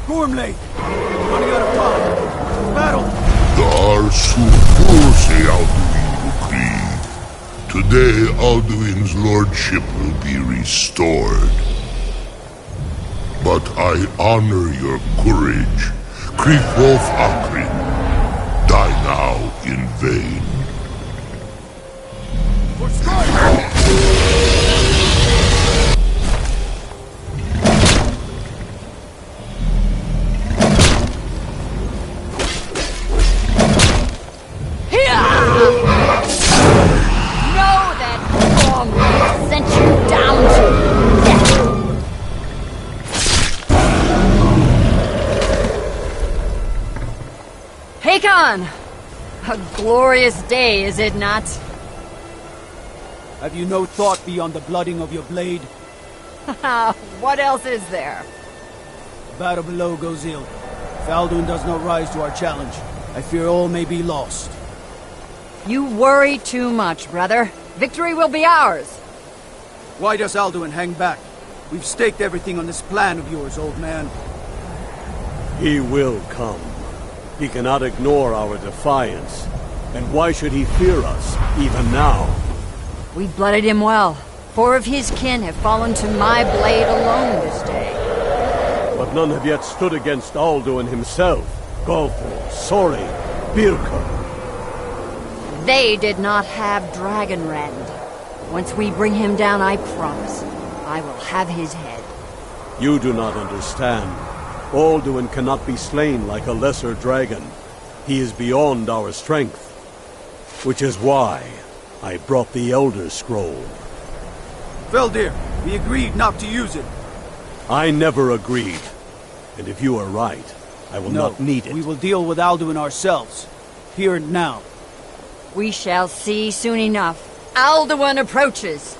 Gormley! Running out of time! Battle! Dar Supose Alduin agreed. Today Alduin's lordship will be restored. But I honor your courage. Kriegwolf Akrin. Die now in vain. For Skyrim! Hakon! A glorious day, is it not? Have you no thought beyond the blooding of your blade? What else is there? The battle below goes ill. If Alduin does not rise to our challenge, I fear all may be lost. You worry too much, brother. Victory will be ours. Why does Alduin hang back? We've staked everything on this plan of yours, old man. He will come. He cannot ignore our defiance. And why should he fear us, even now? We blooded him well. 4 of his kin have fallen to my blade alone this day. But none have yet stood against Alduin himself. Golfur, Sori, Birka. They did not have Dragonrend. Once we bring him down, I promise, I will have his head. You do not understand. Alduin cannot be slain like a lesser dragon. He is beyond our strength. Which is why I brought the Elder Scroll. Veldir, we agreed not to use it. I never agreed. And if you are right, I will not need it. We will deal with Alduin ourselves. Here and now. We shall see soon enough. Alduin approaches.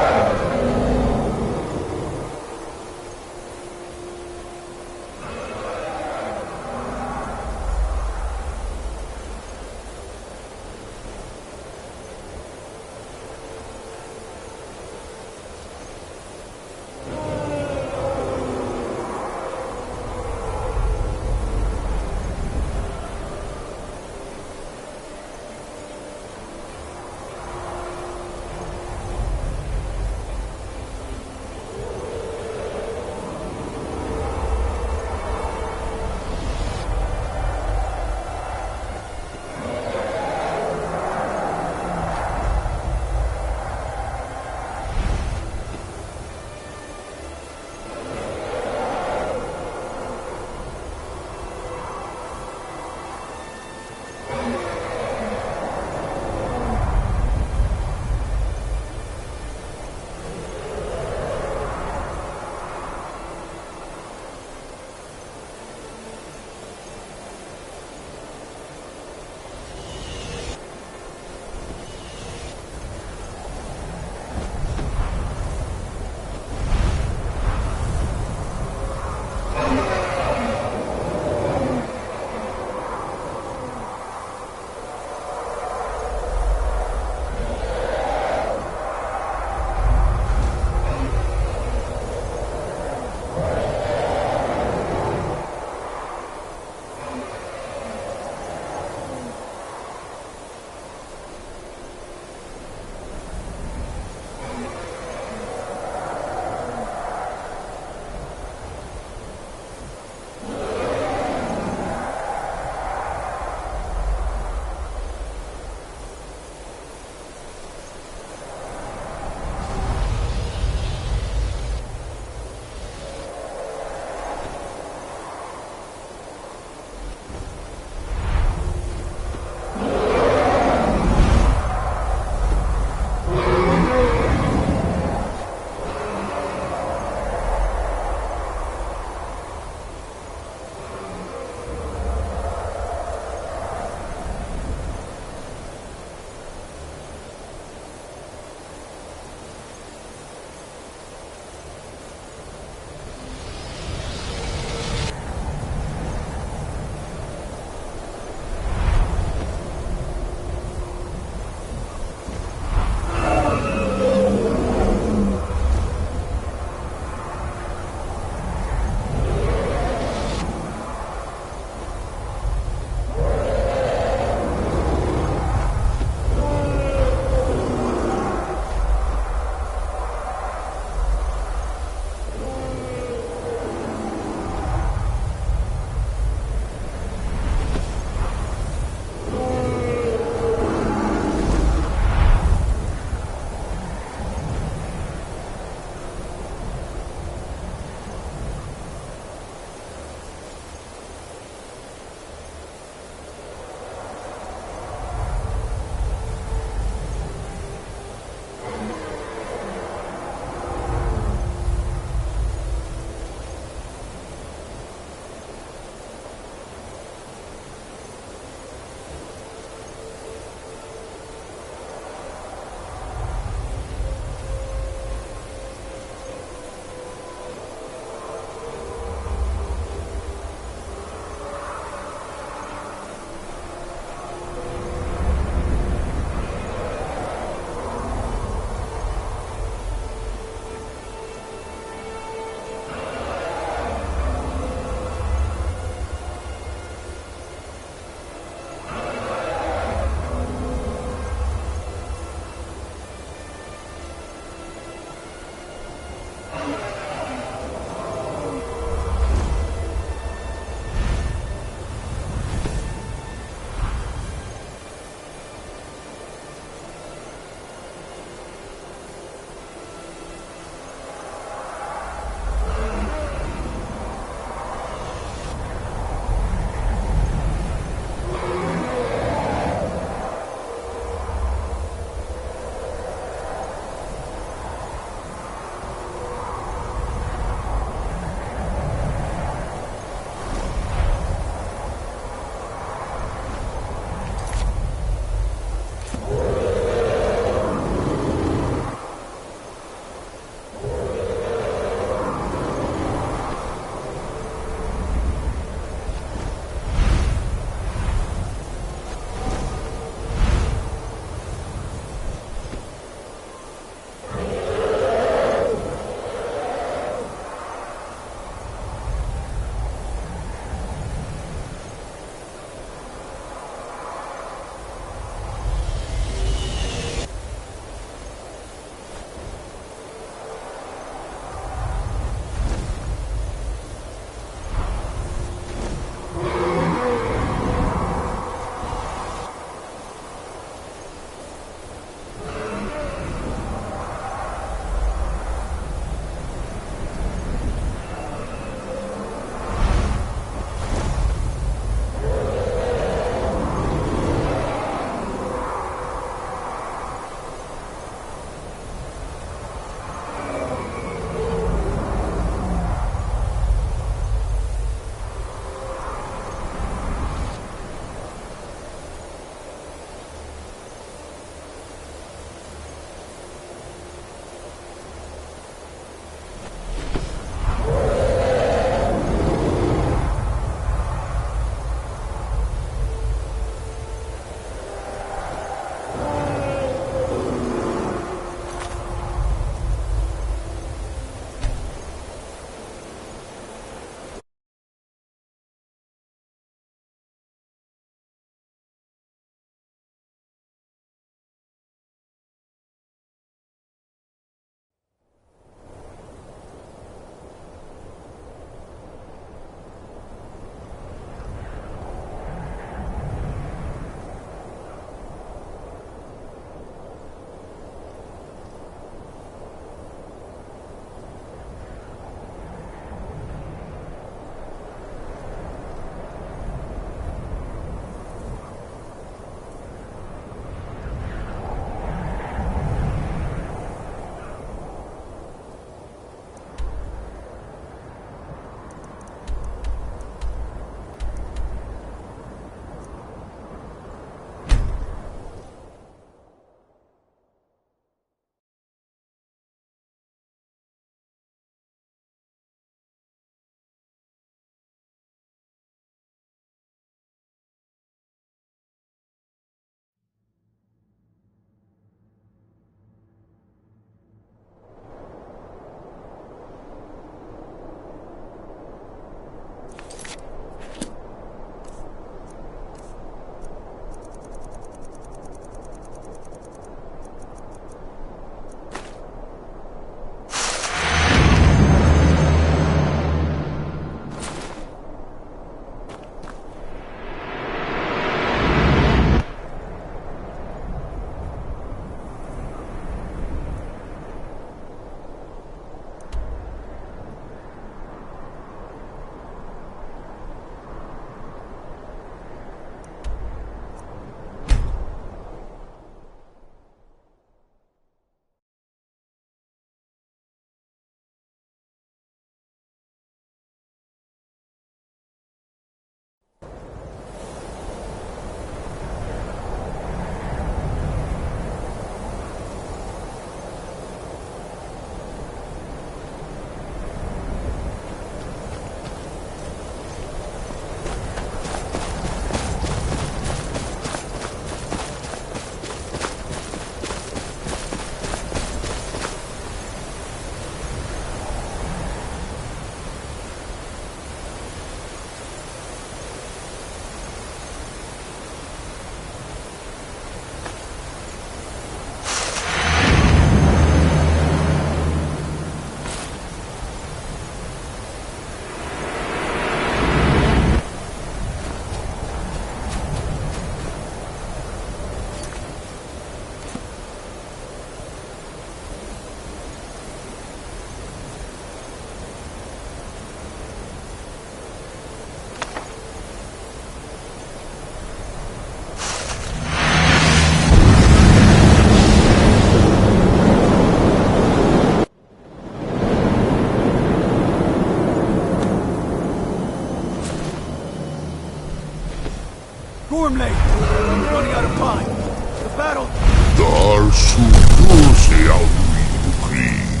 Sudose Alduin Krieg.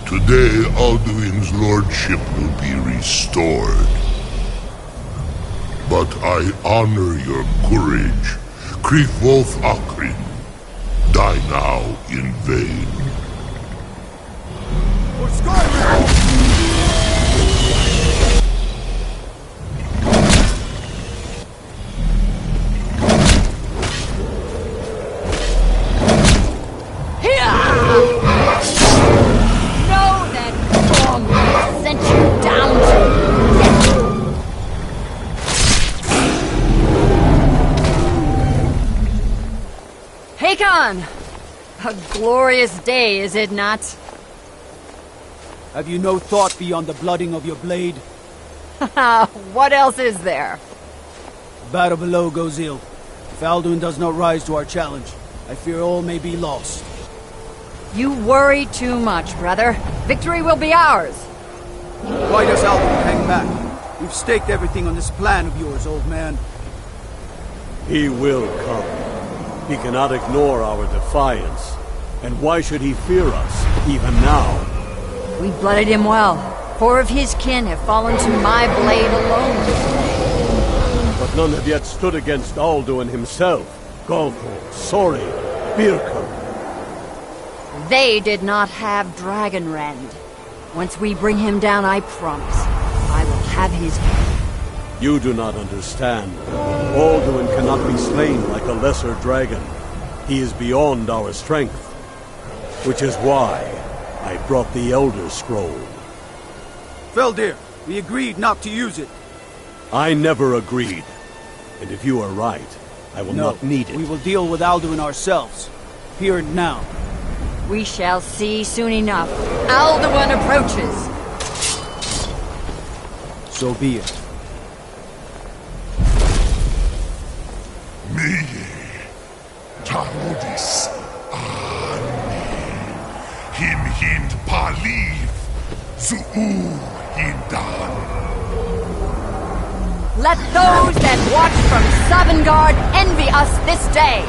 Today Alduin's lordship will be restored. But I honor your courage. Kriegwolf Akrin. Die now in vain. For Skyrim! A glorious day, is it not? Have you no thought beyond the blooding of your blade? What else is there? Battle below goes ill. If Alduin does not rise to our challenge, I fear all may be lost. You worry too much, brother. Victory will be ours. Why does Alduin hang back? We've staked everything on this plan of yours, old man. He will come. He cannot ignore our defiance. And why should he fear us, even now? We blooded him well. 4 of his kin have fallen to my blade alone today. But none have yet stood against Alduin himself. Golfo, Sori, Birka. They did not have Dragonrend. Once we bring him down, I promise, I will have his head. You do not understand. Alduin cannot be slain like a lesser dragon. He is beyond our strength. Which is why I brought the Elder Scroll. Feldir, we agreed not to use it. I never agreed. And if you are right, I will not need it. We will deal with Alduin ourselves. Here and now. We shall see soon enough. Alduin approaches. So be it. Meye, Tarudis, Amen. Him hind Paliv, Zuu hindan. Let those that watch from Sovngarde envy us this day.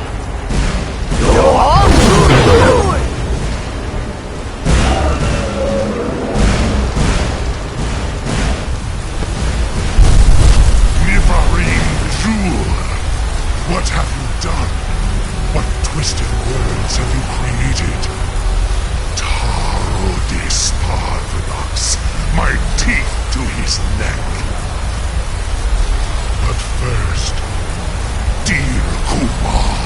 Mivarim Jur, what have you done? What twisted words have you created? Tarudis Parvedax, my teeth to his neck. But first, dear Kumar,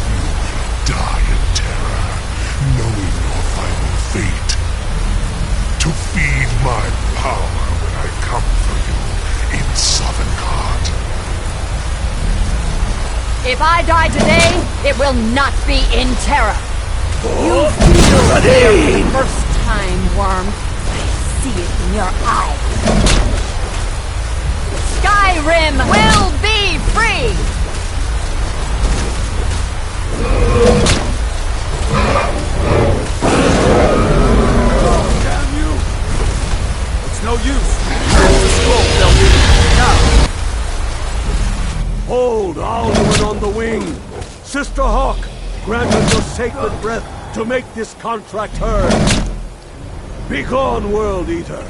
you will die in terror, knowing your final fate. To feed my power when I come for you in Sovngarde. If I die today, it will not be in terror. You feel fear for the first time, worm. I see it in your eyes. Skyrim will be free! Damn you! It's no use. Here's the scroll, Feldir. Now! Hold Alduin on the wing! Sister Hawk, grant us your sacred breath to make this contract heard. Begone, World Eater!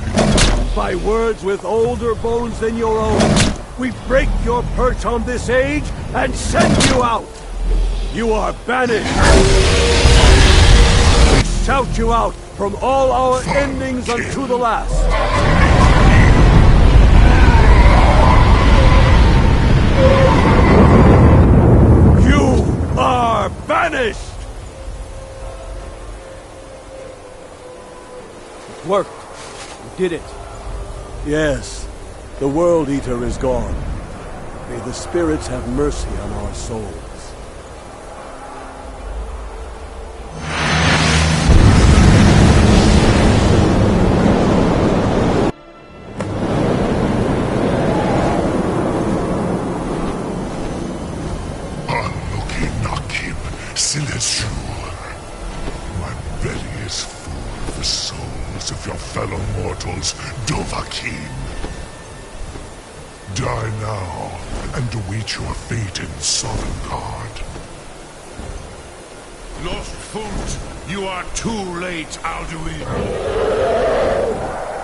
By words with older bones than your own, we break your perch on this age and send you out! You are banished! We shout you out from all our endings unto the last! You are banished! It worked. We did it. Yes, the World Eater is gone. May the spirits have mercy on our souls. Anuki Silesur. My belly is full of the souls of your fellow mortals, Dovahkiin. Die now, and await your fate in Sovngarde. Lost Fult, you are too late, Alduin.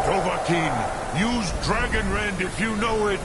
Dovahkiin, use Dragon Rend if you know it.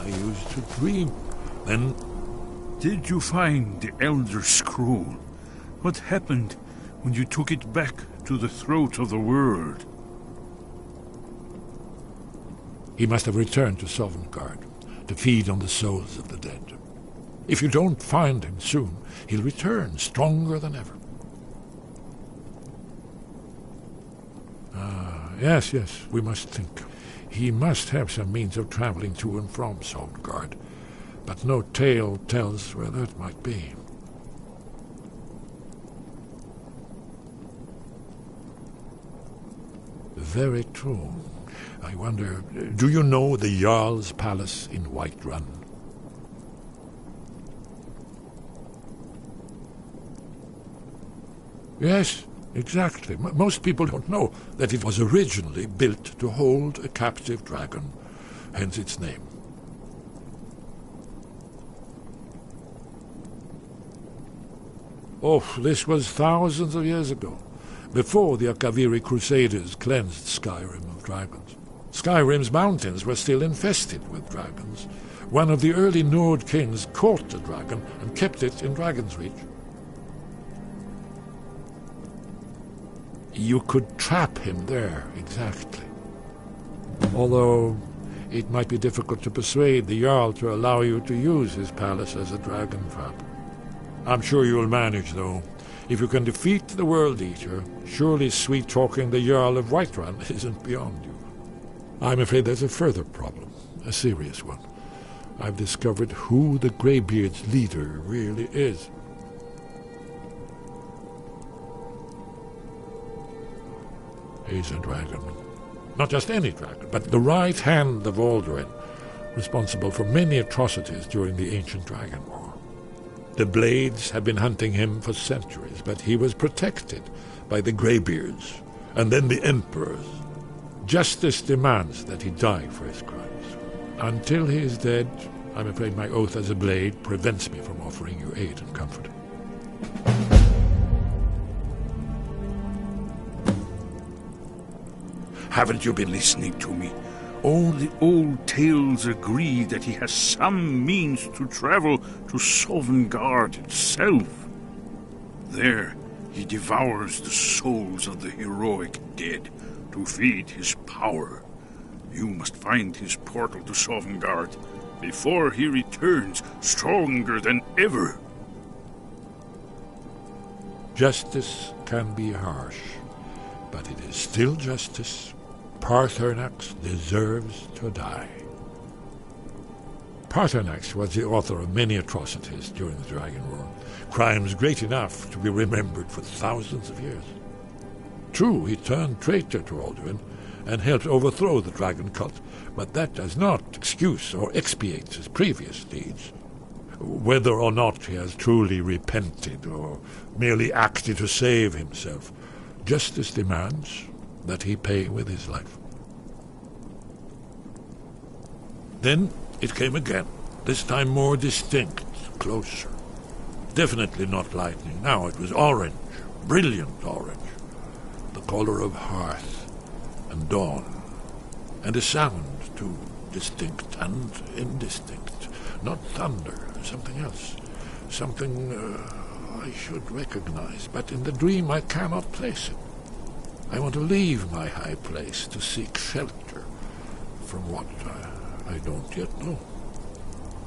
I used to dream. Then... Did you find the Elder Scroll? What happened when you took it back to the throat of the world? He must have returned to Sovngarde to feed on the souls of the dead. If you don't find him soon, he'll return stronger than ever. Yes, we must think. He must have some means of traveling to and from Sovngarde, but no tale tells where that might be. Very true. I wonder, do you know the Jarl's palace in Whiterun? Yes, exactly. Most people don't know that it was originally built to hold a captive dragon, hence its name. Oh, this was thousands of years ago, before the Akaviri Crusaders cleansed Skyrim of dragons. Skyrim's mountains were still infested with dragons. One of the early Nord kings caught the dragon and kept it in Dragon's Reach. You could trap him there, exactly. Although it might be difficult to persuade the Jarl to allow you to use his palace as a dragon trap. I'm sure you'll manage, though. If you can defeat the World Eater, surely sweet-talking the Jarl of Whiterun isn't beyond you. I'm afraid there's a further problem, a serious one. I've discovered who the Greybeard's leader really is. He's a dragon. Not just any dragon, but the right hand of Alduin, responsible for many atrocities during the Ancient Dragon War. The Blades had been hunting him for centuries, but he was protected by the Greybeards, and then the Emperors. Justice demands that he die for his crimes. Until he is dead, I'm afraid my oath as a Blade prevents me from offering you aid and comfort. Haven't you been listening to me? All the old tales agree that he has some means to travel to Sovngarde itself. There, he devours the souls of the heroic dead to feed his power. You must find his portal to Sovngarde before he returns stronger than ever. Justice can be harsh, but it is still justice. Paarthurnax deserves to die. Paarthurnax was the author of many atrocities during the Dragon War, crimes great enough to be remembered for thousands of years. True, he turned traitor to Alduin and helped overthrow the dragon cult, but that does not excuse or expiate his previous deeds. Whether or not he has truly repented or merely acted to save himself, justice demands that he pay with his life. Then it came again, this time more distinct, closer. Definitely not lightning. Now it was orange, brilliant orange, the color of hearth and dawn, and a sound too, distinct and indistinct. Not thunder, something else, something I should recognize, but in the dream I cannot place it. I want to leave my high place to seek shelter from what I don't yet know.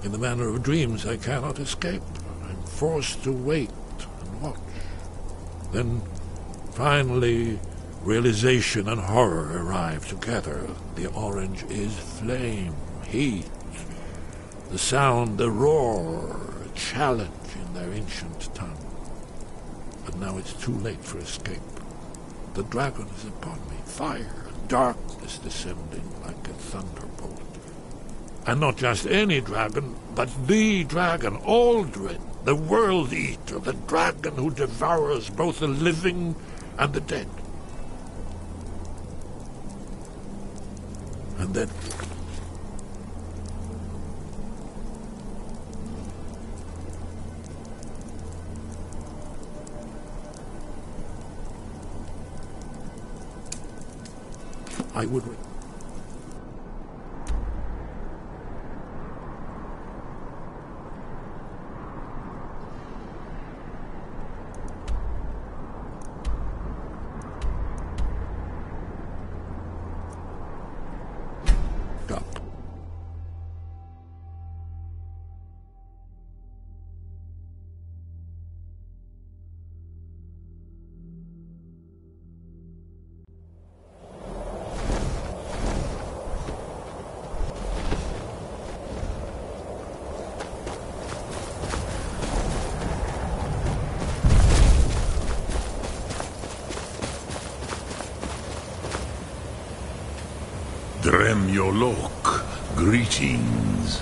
In the manner of dreams, I cannot escape. I'm forced to wait and watch. Then, finally, realization and horror arrive together. The orange is flame, heat, the sound, the roar, a challenge in their ancient tongue. But now it's too late for escape. The dragon is upon me, fire and darkness descending like a thunderbolt. And not just any dragon, but the dragon, Alduin, the World Eater, the dragon who devours both the living and the dead. And then... I would... Dremyolok, greetings.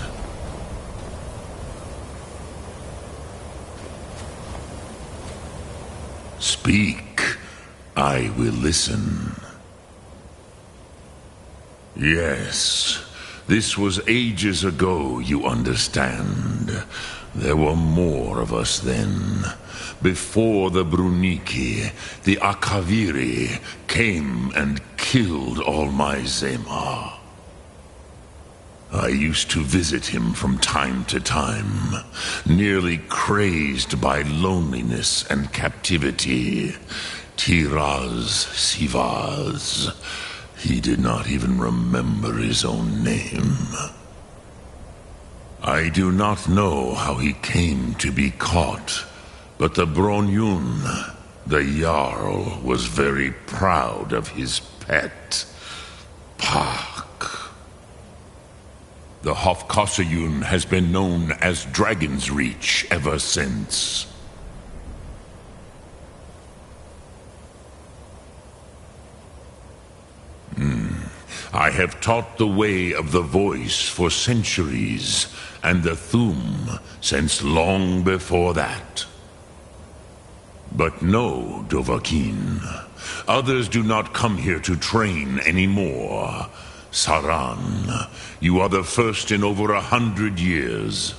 Speak, I will listen. Yes, this was ages ago, you understand. There were more of us then. Before the Bruniki, the Akaviri came and killed all my Zema. I used to visit him from time to time, nearly crazed by loneliness and captivity. Tiraz Sivaz. He did not even remember his own name. I do not know how he came to be caught, but the Bronyun, the Jarl, was very proud of his pet, Pak. The Hofkossayun has been known as Dragon's Reach ever since. I have taught the way of the voice for centuries, and the Thum since long before that. But no, Dovahkiin. Others do not come here to train anymore. Saran, you are the first in over 100 years.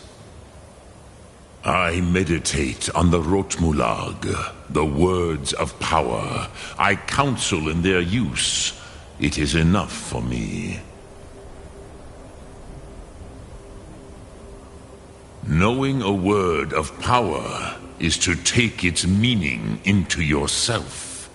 I meditate on the Rotmulag, the words of power. I counsel in their use. It is enough for me. Knowing a word of power is to take its meaning into yourself.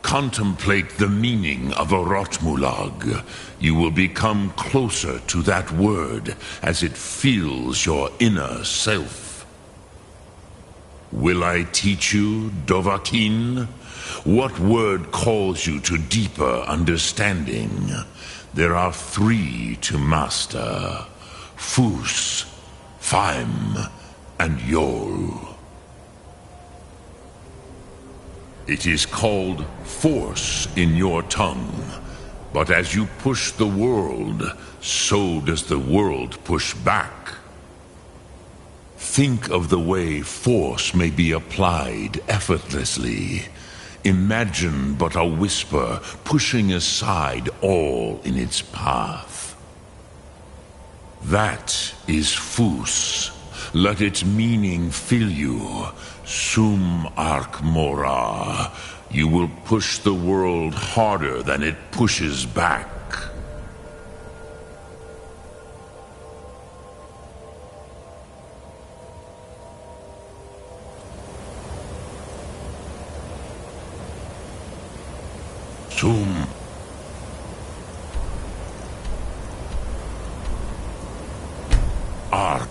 Contemplate the meaning of a Rotmulag. You will become closer to that word as it fills your inner self. Will I teach you, Dovahkiin? What word calls you to deeper understanding? There are 3 to master: Fus, Faim, and Yol. It is called force in your tongue, but as you push the world, so does the world push back. Think of the way force may be applied effortlessly. Imagine but a whisper pushing aside all in its path. That is Fus. Let its meaning fill you. Sum Ark Mora. You will push the world harder than it pushes back. Sum Ark.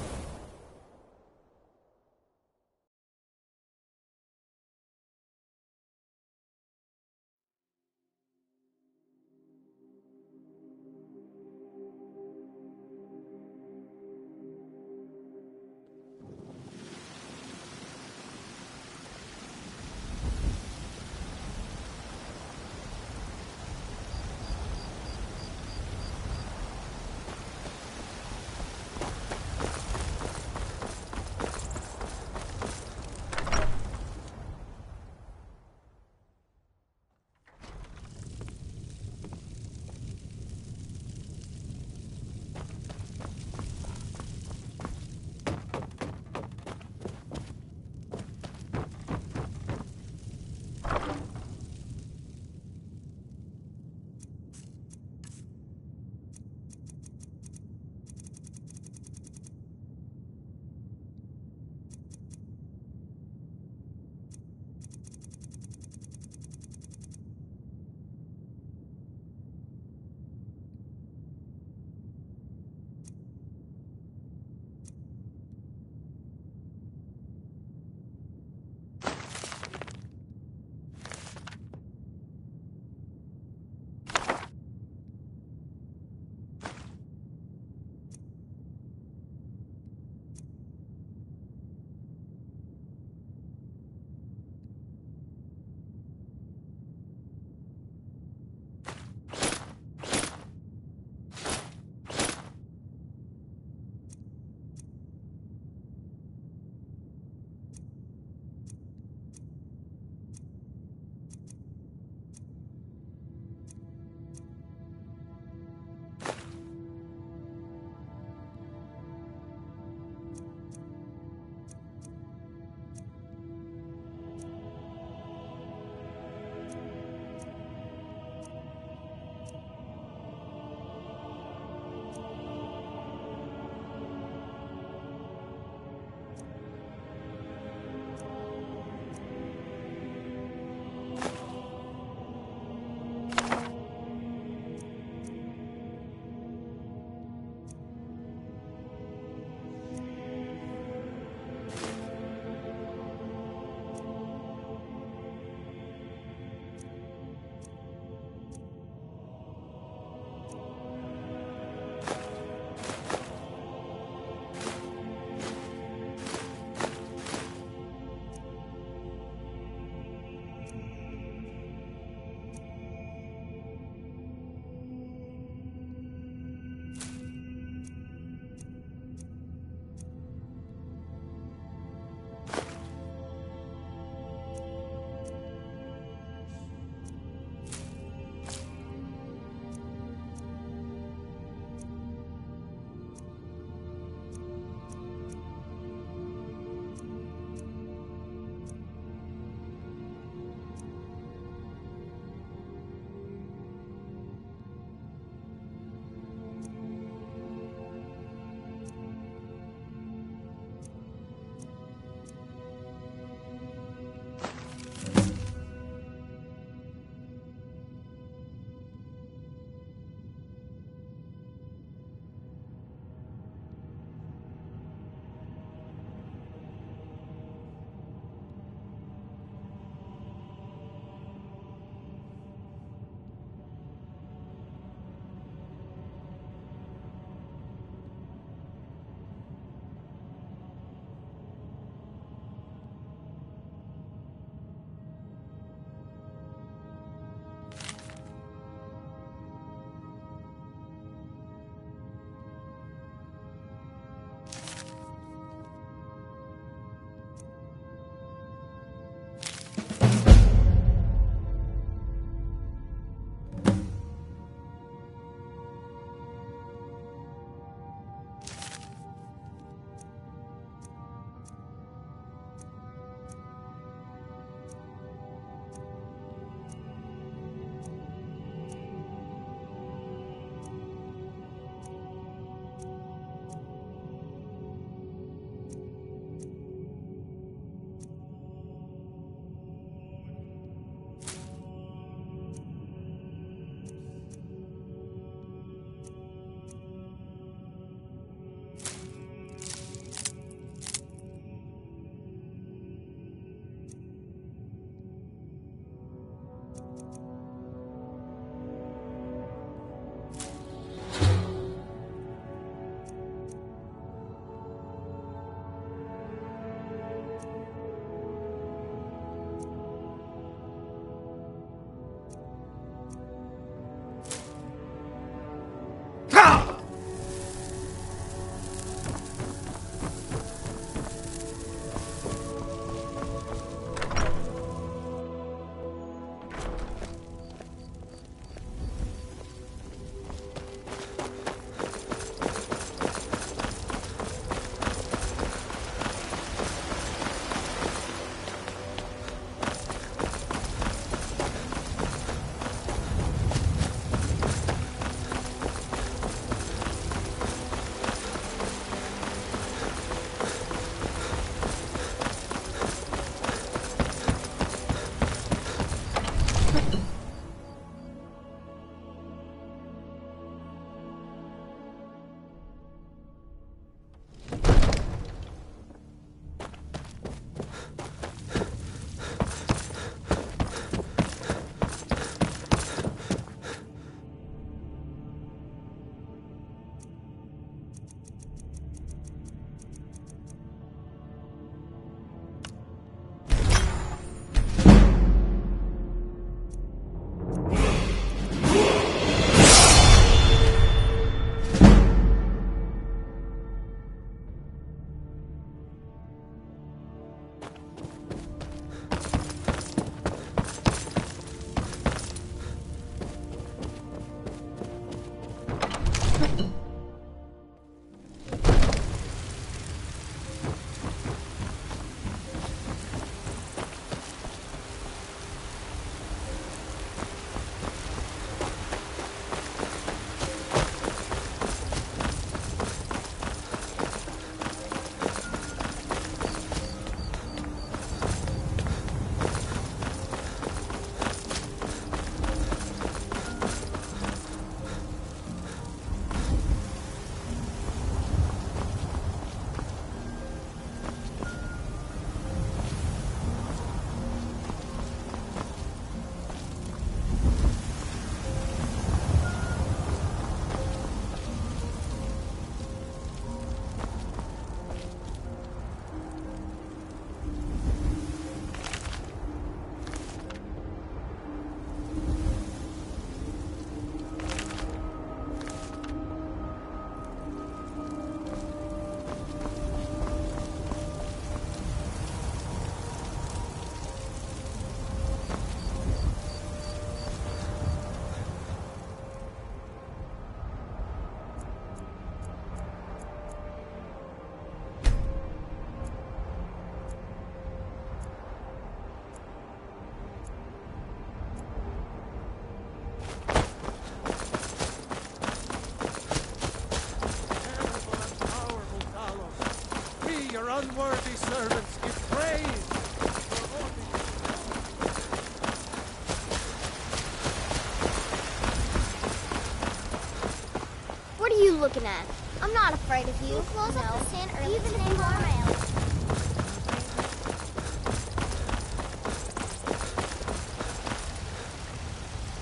What are you looking at? I'm not afraid of you. Close up the sand early even if you are my elf.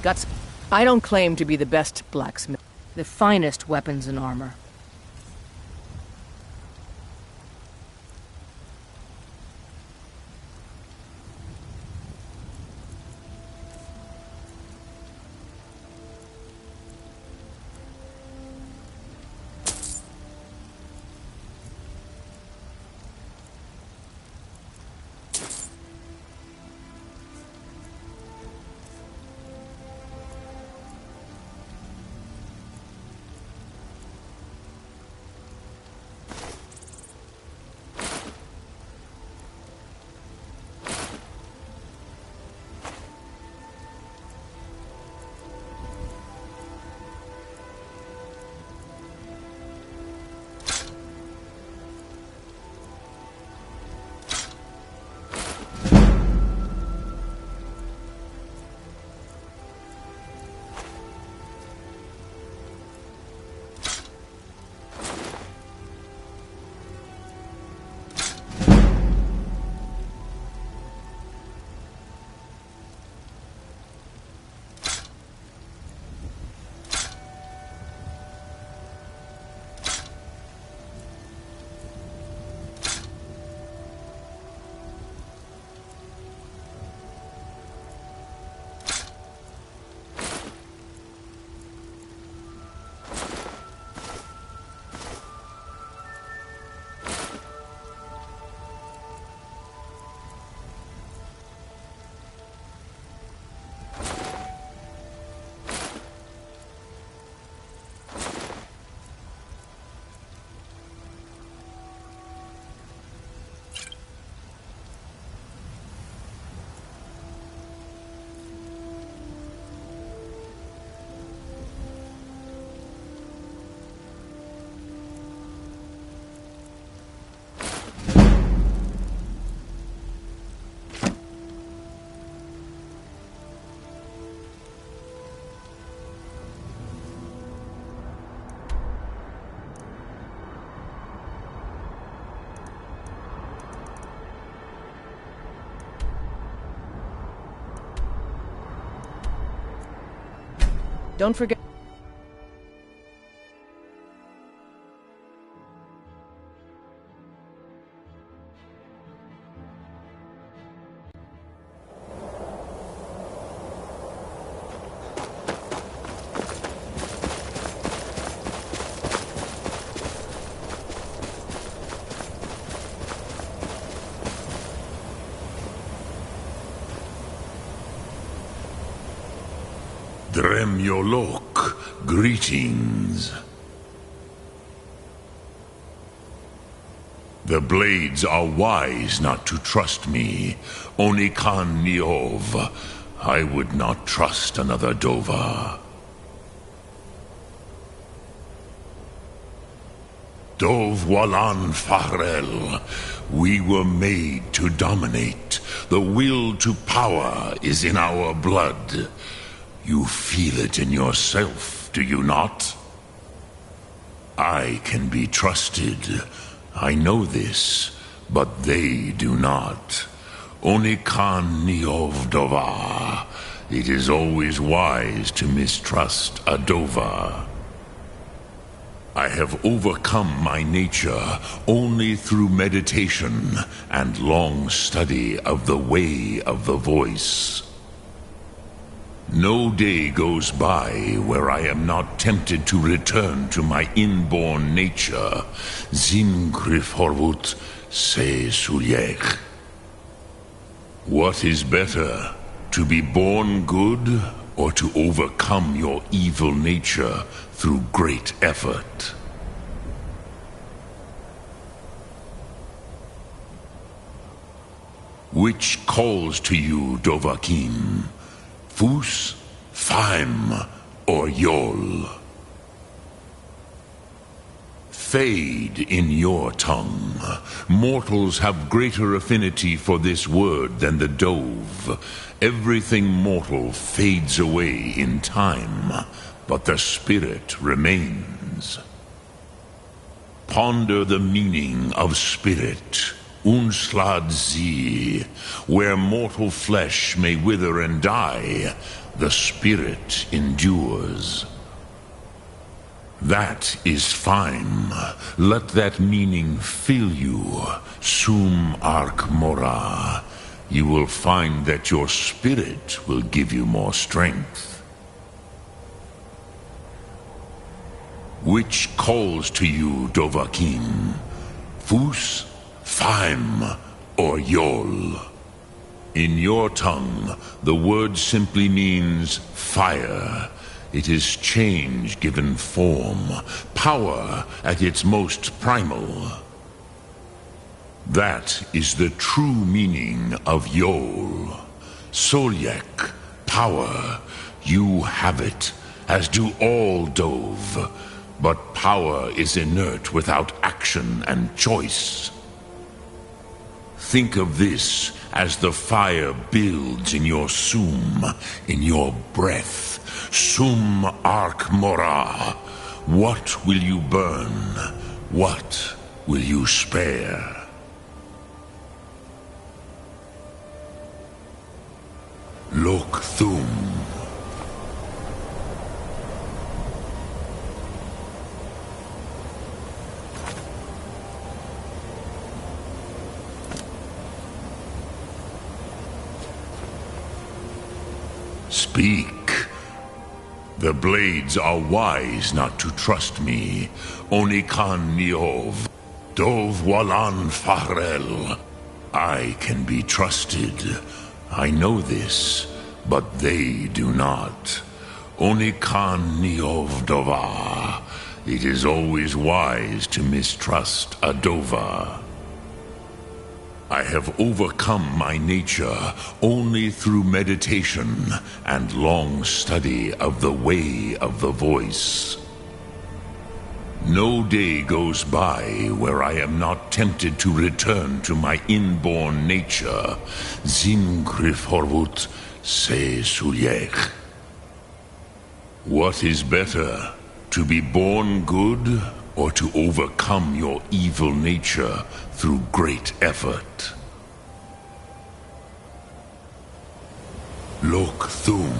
Guts, I don't claim to be the best blacksmith, the finest weapons and armor. Don't forget... Dremyolok, greetings. The blades are wise not to trust me. Onikan Niov. I would not trust another Dova. Dov Walan Farel. We were made to dominate. The will to power is in our blood. You feel it in yourself, do you not? I can be trusted. I know this, but they do not. Onikan Niov Dova. It is always wise to mistrust a Dova. I have overcome my nature only through meditation and long study of the way of the voice. No day goes by where I am not tempted to return to my inborn nature. Zimgrifhorvut se sulyech. What is better, to be born good or to overcome your evil nature through great effort? Which calls to you, Dovahkiin? Fus, Faim, or Yol? Fade in your tongue. Mortals have greater affinity for this word than the Dove. Everything mortal fades away in time, but the spirit remains. minds. Ponder the meaning of spirit, Unslad Sie, where mortal flesh may wither and die, the spirit endures. That is fine. Let that meaning fill you, Sum Ark Mora. You will find that your spirit will give you more strength. Which calls to you, Dovahkiin? Fus, Faim, or Yol? In your tongue, the word simply means fire. It is change given form, power at its most primal. That is the true meaning of Yol. Solyek, power. You have it, as do all Dove. But power is inert without action and choice. Think of this as the fire builds in your Sum, in your breath. Sum Ark Mora. What will you burn? What will you spare? Lok Thum. Speak. The blades are wise not to trust me. Onikan Niov. Dov Walan Farel. I can be trusted. I know this, but they do not. Onikan Niov Dova. It is always wise to mistrust a Dova. I have overcome my nature only through meditation and long study of the way of the voice. No day goes by where I am not tempted to return to my inborn nature. Zimgrif Horvut se Sulyech. What is better, to be born good or to overcome your evil nature through great effort? Lok Thum.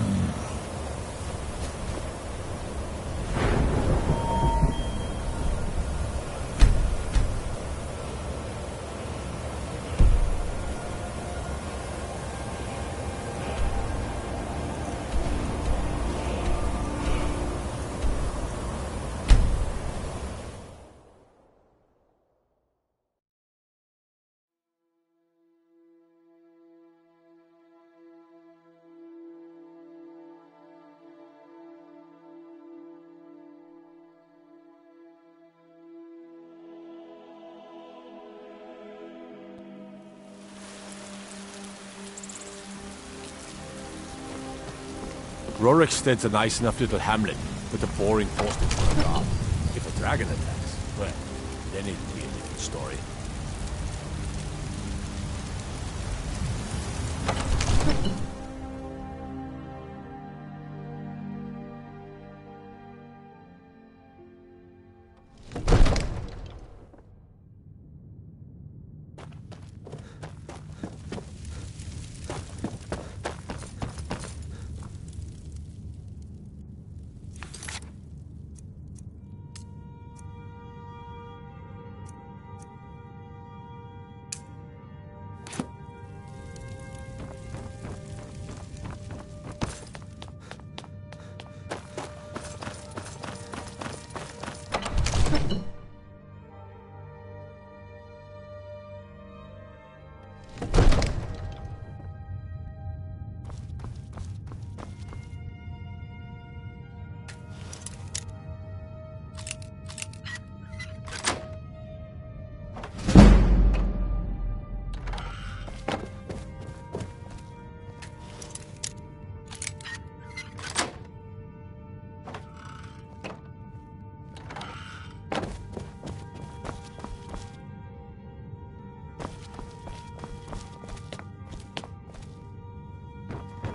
Rorikstead's a nice enough little hamlet, but a boring postage for a guard. If a dragon attacks, well, then it'll be a different story.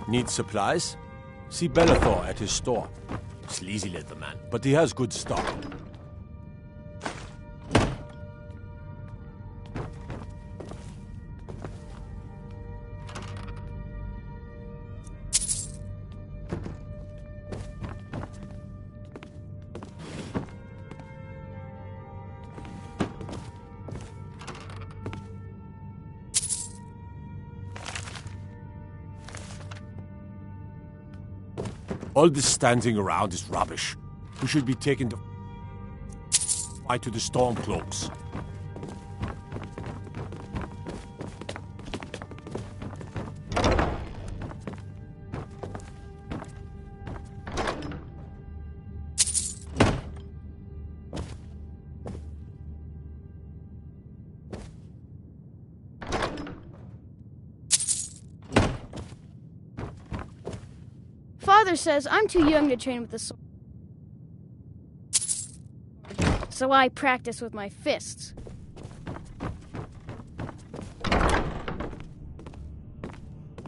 Need supplies? See Bellathor at his store. Sleazy little man, but he has good stock. All this standing around is rubbish. We should be taking the fight to the Stormcloaks. Father says I'm too young to train with the sword. So I practice with my fists.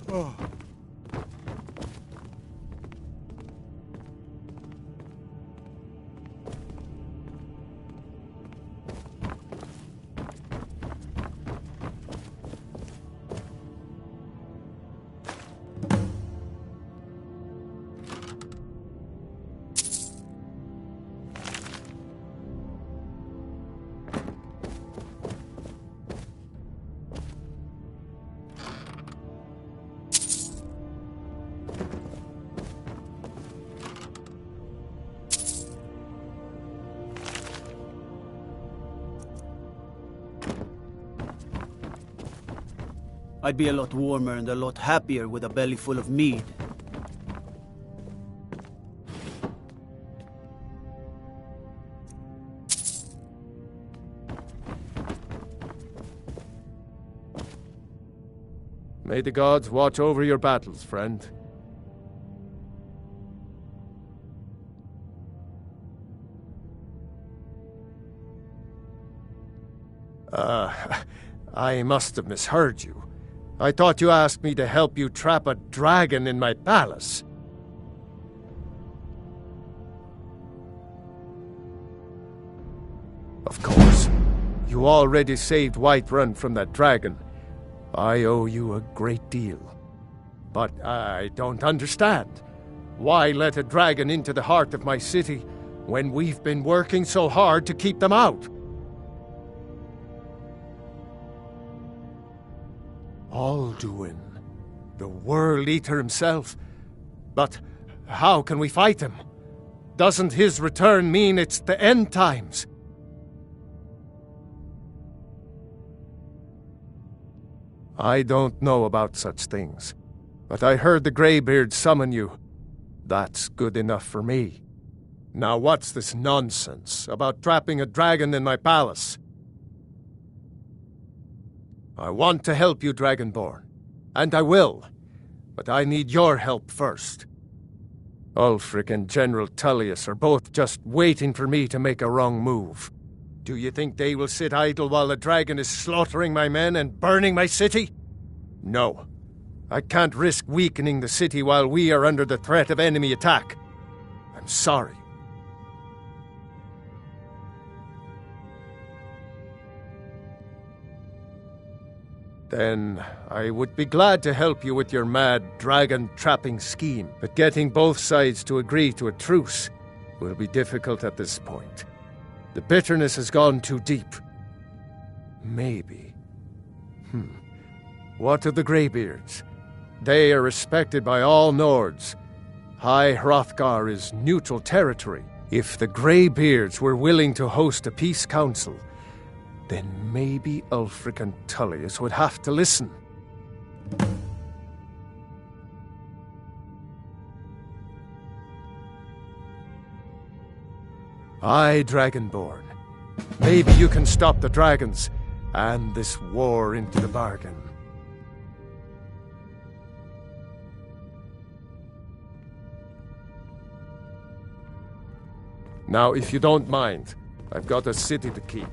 Oh. I'd be a lot warmer and a lot happier with a belly full of mead. May the gods watch over your battles, friend. I must have misheard you. I thought you asked me to help you trap a dragon in my palace. Of course. You already saved Whiterun from that dragon. I owe you a great deal. But I don't understand. Why let a dragon into the heart of my city when we've been working so hard to keep them out? Alduin, the World Eater himself. But how can we fight him? Doesn't his return mean it's the end times? I don't know about such things, but I heard the Greybeard summon you. That's good enough for me. Now what's this nonsense about trapping a dragon in my palace? I want to help you, Dragonborn, and I will, but I need your help first. Ulfric and General Tullius are both just waiting for me to make a wrong move. Do you think they will sit idle while the dragon is slaughtering my men and burning my city? No. I can't risk weakening the city while we are under the threat of enemy attack. I'm sorry. Then I would be glad to help you with your mad dragon-trapping scheme, but getting both sides to agree to a truce will be difficult at this point. The bitterness has gone too deep. Maybe. What of the Greybeards? They are respected by all Nords. High Hrothgar is neutral territory. If the Greybeards were willing to host a peace council, then maybe Ulfric and Tullius would have to listen. Aye, Dragonborn. Maybe you can stop the dragons, and this war into the bargain. Now, if you don't mind, I've got a city to keep.